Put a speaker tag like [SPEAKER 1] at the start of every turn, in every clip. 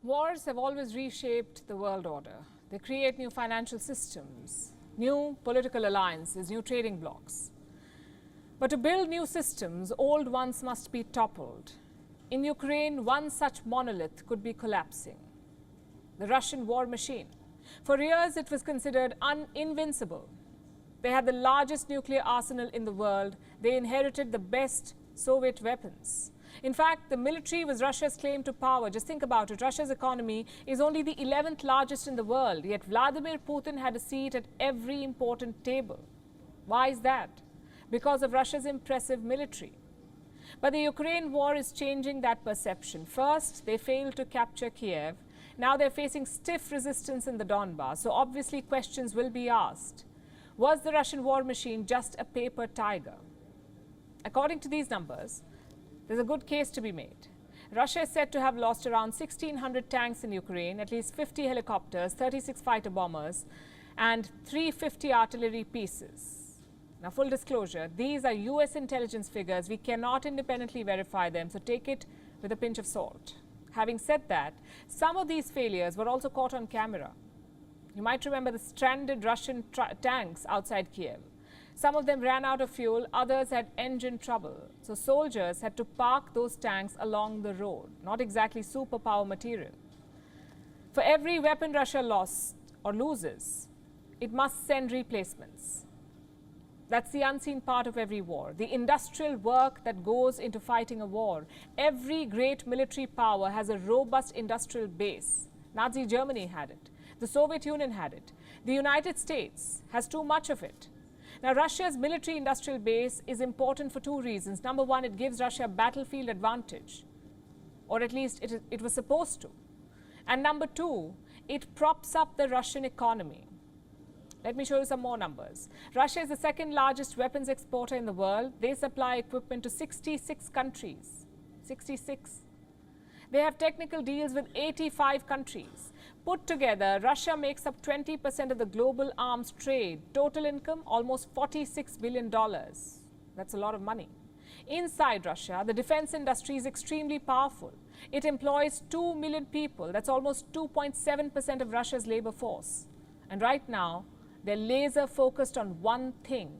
[SPEAKER 1] Wars have always reshaped the world order. They create new financial systems, new political alliances, new trading blocs. But to build new systems, old ones must be toppled. In Ukraine, one such monolith could be collapsing: the Russian war machine. For years, it was considered invincible. They had the largest nuclear arsenal in the world. They inherited the best Soviet weapons. In fact, the military was Russia's claim to power. Just think about it. Russia's economy is only the 11th largest in the world, yet Vladimir Putin had a seat at every important table. Why is that? Because of Russia's impressive military. But the Ukraine war is changing that perception. First, they failed to capture Kiev. Now they're facing stiff resistance in the Donbass, so obviously questions will be asked. Was the Russian war machine just a paper tiger? According to these numbers, there's a good case to be made. Russia is said to have lost around 1,600 tanks in Ukraine, at least 50 helicopters, 36 fighter bombers, and 350 artillery pieces. Now, full disclosure, these are US intelligence figures. We cannot independently verify them, so take it with a pinch of salt. Having said that, some of these failures were also caught on camera. You might remember the stranded Russian tanks outside Kiev. Some of them ran out of fuel, others had engine trouble. So soldiers had to park those tanks along the road. Not exactly superpower material. For every weapon Russia lost or loses, it must send replacements. That's the unseen part of every war, the industrial work that goes into fighting a war. Every great military power has a robust industrial base. Nazi Germany had it. The Soviet Union had it. The United States has too much of it. Now, Russia's military industrial base is important for two reasons. Number one, it gives Russia a battlefield advantage, or at least it was supposed to. And number two, it props up the Russian economy. Let me show you some more numbers. Russia is the second largest weapons exporter in the world. They supply equipment to 66 countries. 66. They have technical deals with 85 countries. Put together, Russia makes up 20% of the global arms trade. Total income, almost $46 billion. That's a lot of money. Inside Russia, the defense industry is extremely powerful. It employs 2 million people. That's almost 2.7% of Russia's labor force. And right now, they're laser focused on one thing: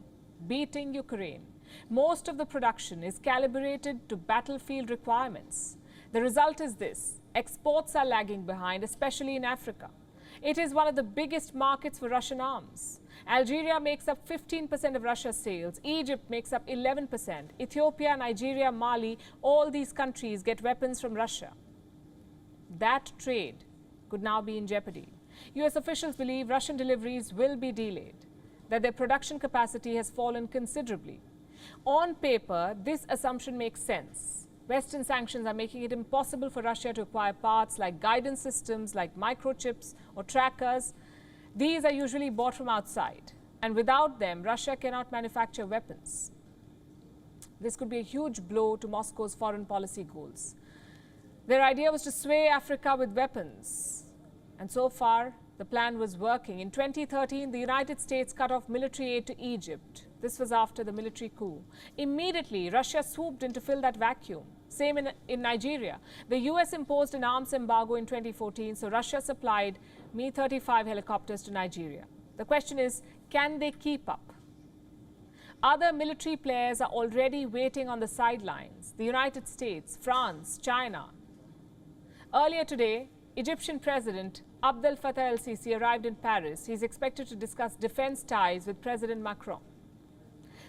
[SPEAKER 1] beating Ukraine. Most of the production is calibrated to battlefield requirements. The result is this: exports are lagging behind, especially in Africa. It is one of the biggest markets for Russian arms. Algeria makes up 15% of Russia's sales. Egypt makes up 11%. Ethiopia, Nigeria, Mali, all these countries get weapons from Russia. That trade could now be in jeopardy. US officials believe Russian deliveries will be delayed, that their production capacity has fallen considerably. On paper, this assumption makes sense. Western sanctions are making it impossible for Russia to acquire parts like guidance systems, like microchips or trackers. These are usually bought from outside, and without them, Russia cannot manufacture weapons. This could be a huge blow to Moscow's foreign policy goals. Their idea was to sway Africa with weapons, and so far, the plan was working. In 2013, the United States cut off military aid to Egypt. This was after the military coup. Immediately, Russia swooped in to fill that vacuum. Same in Nigeria. The US imposed an arms embargo in 2014, so Russia supplied Mi-35 helicopters to Nigeria. The question is, can they keep up? Other military players are already waiting on the sidelines: the United States, France, China. Earlier today, Egyptian President Abdel Fattah el-Sisi arrived in Paris. He's expected to discuss defense ties with President Macron.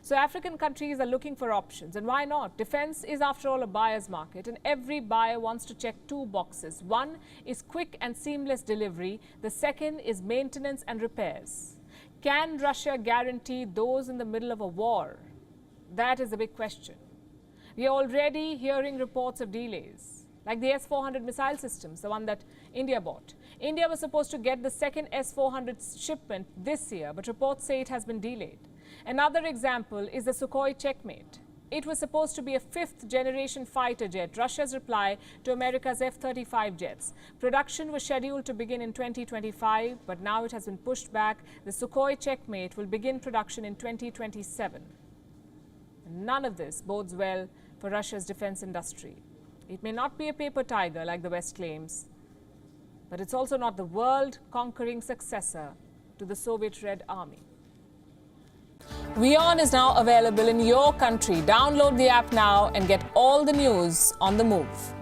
[SPEAKER 1] So African countries are looking for options, and why not? Defense is, after all, a buyer's market, and every buyer wants to check two boxes. One is quick and seamless delivery. The second is maintenance and repairs. Can Russia guarantee those in the middle of a war? That is a big question. We are already hearing reports of delays, like the S-400 missile systems, the one that India bought. India was supposed to get the second S-400 shipment this year, but reports say it has been delayed. Another example is the Sukhoi Checkmate. It was supposed to be a fifth-generation fighter jet, Russia's reply to America's F-35 jets. Production was scheduled to begin in 2025, but now it has been pushed back. The Sukhoi Checkmate will begin production in 2027. None of this bodes well for Russia's defense industry. It may not be a paper tiger like the West claims, but it's also not the world-conquering successor to the Soviet Red Army. WION is now available in your country. Download the app now and get all the news on the move.